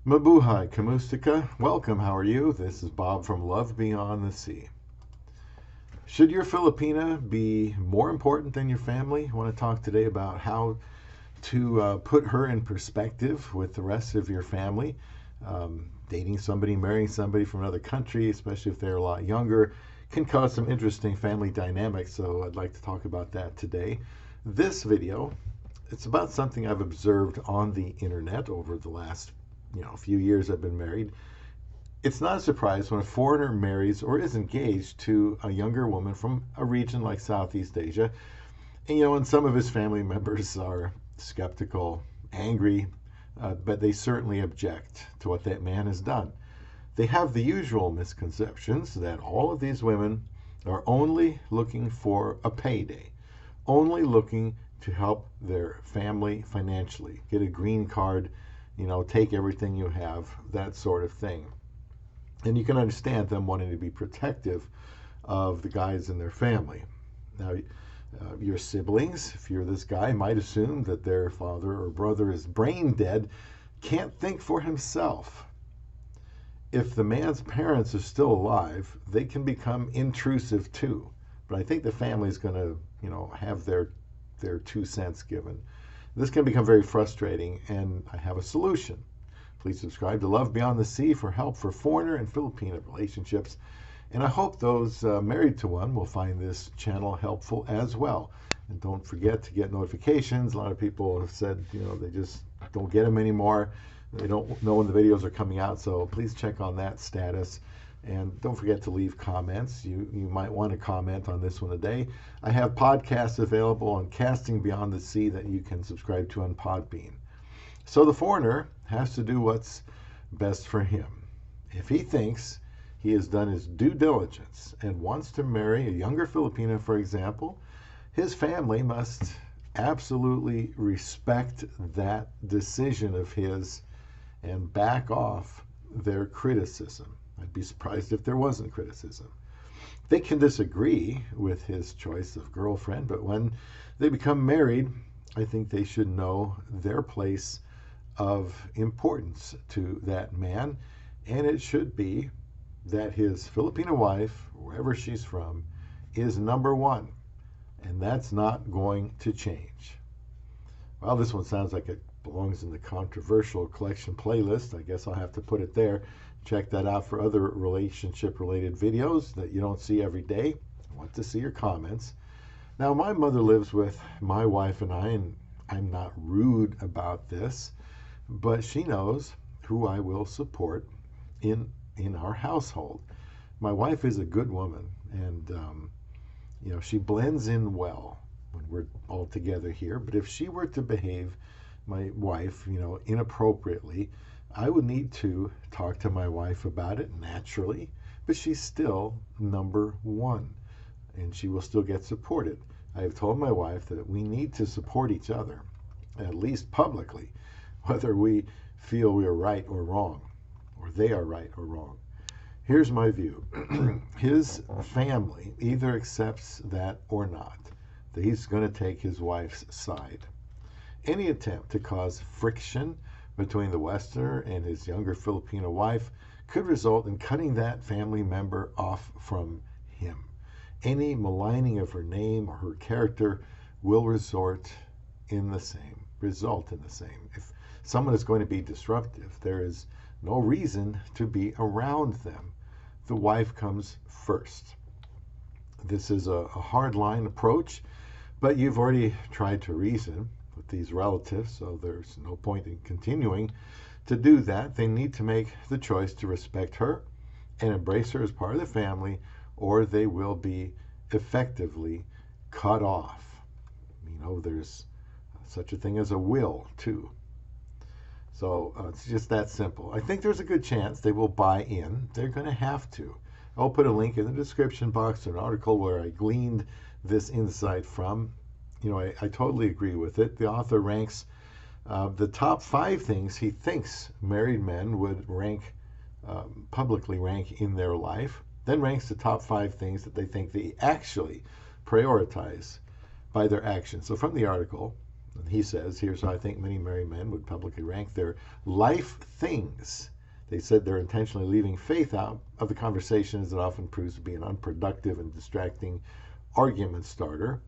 Mabuhay, Kamustika. Welcome, how are you? This is Bob from Love Beyond the Sea. Should your Filipina be more important than your family? I want to talk today about how to put her in perspective with the rest of your family. Dating somebody, marrying somebody from another country, especially if they're a lot younger, can cause some interesting family dynamics, so I'd like to talk about that today. This video, it's about something I've observed on the internet over the last few years I've been married. It's not a surprise when a foreigner marries or is engaged to a younger woman from a region like Southeast Asia. And some of his family members are skeptical, angry, but they certainly object to what that man has done. They have the usual misconceptions that all of these women are only looking for a payday, only looking to help their family financially, get a green card, take everything you have, that sort of thing. And you can understand them wanting to be protective of the guys in their family. Now, your siblings, if you're this guy, might assume that their father or brother is brain dead, can't think for himself. If the man's parents are still alive, they can become intrusive too. But I think the family's going to, have their 2 cents given. This can become very frustrating, and I have a solution. Please subscribe to Love Beyond the Sea for help for foreigner and Filipina relationships. And I hope those married to one will find this channel helpful as well. And don't forget to get notifications. A lot of people have said, they just don't get them anymore. They don't know when the videos are coming out, so please check on that status. And don't forget to leave comments. You might want to comment on this one today. I have podcasts available on Casting Beyond the Sea that you can subscribe to on Podbean. So the foreigner has to do what's best for him. If he thinks he has done his due diligence and wants to marry a younger Filipina, for example, his family must absolutely respect that decision of his and back off their criticism. I'd be surprised if there wasn't criticism. They can disagree with his choice of girlfriend, but when they become married, I think they should know their place of importance to that man, and it should be that his Filipina wife, wherever she's from, is number one, and that's not going to change. Well, this one sounds like it belongs in the controversial collection playlist. I guess I'll have to put it there. Check that out for other relationship-related videos that you don't see every day. I want to see your comments. Now, my mother lives with my wife and I'm not rude about this, but she knows who I will support in our household. My wife is a good woman, and she blends in well when we're all together here. But if she were to behave, my wife, inappropriately, I would need to talk to my wife about it naturally, but she's still number one, and she will still get supported. I have told my wife that we need to support each other, at least publicly, whether we feel we are right or wrong, or they are right or wrong. Here's my view. His family either accepts that or not, that he's going to take his wife's side. Any attempt to cause friction between the Westerner and his younger Filipino wife could result in cutting that family member off from him. Any maligning of her name or her character will result in the same. If someone is going to be disruptive, there is no reason to be around them. The wife comes first. This is a hard-line approach, but you've already tried to reason with these relatives, so there's no point in continuing to do that. They need to make the choice to respect her and embrace her as part of the family, or they will be effectively cut off. There's such a thing as a will, too. So it's just that simple. I think there's a good chance they will buy in. They're going to have to. I'll put a link in the description box to an article where I gleaned this insight from. I totally agree with it. The author ranks the top 5 things he thinks married men would publicly rank in their life, then ranks the top 5 things that they think they actually prioritize by their actions. So from the article, And he says, here's how I think many married men would publicly rank their life things. They said they're intentionally leaving faith out of the conversation, as it often proves to be an unproductive and distracting argument starter.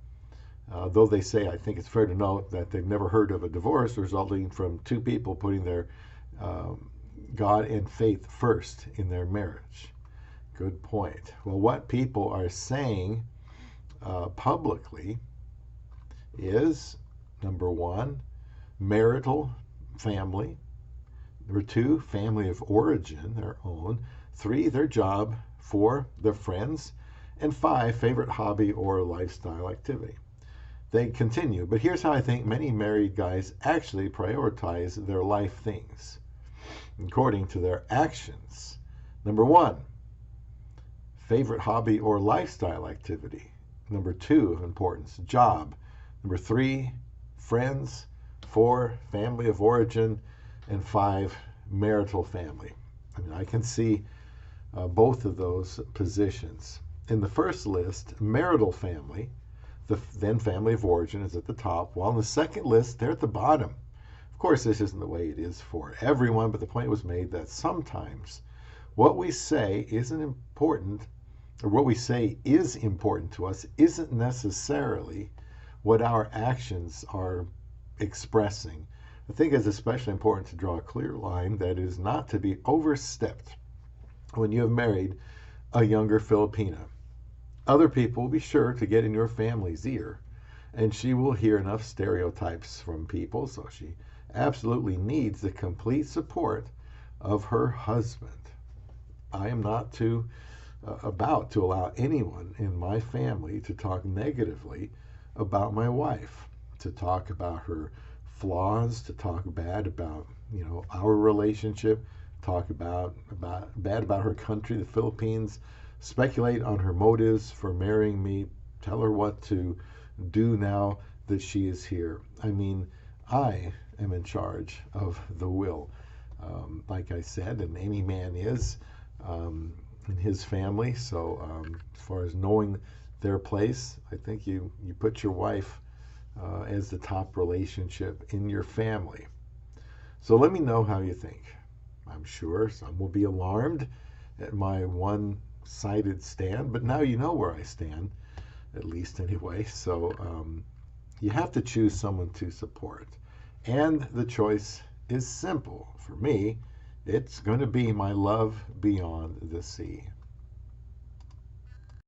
Though they say, I think it's fair to note that they've never heard of a divorce resulting from two people putting their God and faith first in their marriage. Good point. Well, what people are saying publicly is, number one, marital family. Number two, family of origin, their own. Three, their job. Four, their friends. And five, favorite hobby or lifestyle activity. They continue, but here's how I think many married guys actually prioritize their life things, according to their actions. Number one, favorite hobby or lifestyle activity. Number two of importance, job. Number three, friends. Four, family of origin. And five, marital family. I mean, I can see both of those positions. In the first list, marital family, then family of origin is at the top, while in the second list, they're at the bottom. Of course, this isn't the way it is for everyone, but the point was made that sometimes what we say isn't important, or what we say is important to us, isn't necessarily what our actions are expressing. I think it's especially important to draw a clear line that is not to be overstepped when you have married a younger Filipina. Other people will be sure to get in your family's ear, and she will hear enough stereotypes from people, so she absolutely needs the complete support of her husband. I am not about to allow anyone in my family to talk negatively about my wife, to talk about her flaws, to talk bad about our relationship, talk bad about her country, the Philippines, speculate on her motives for marrying me, tell her what to do now that she is here. I mean, I am in charge of the will, like I said, and any man is in his family. So as far as knowing their place, I think you put your wife as the top relationship in your family. So let me know how you think. I'm sure some will be alarmed at my one-sided stand, but now you know where I stand, at least anyway. So you have to choose someone to support. And the choice is simple. For me, it's going to be my love beyond the sea.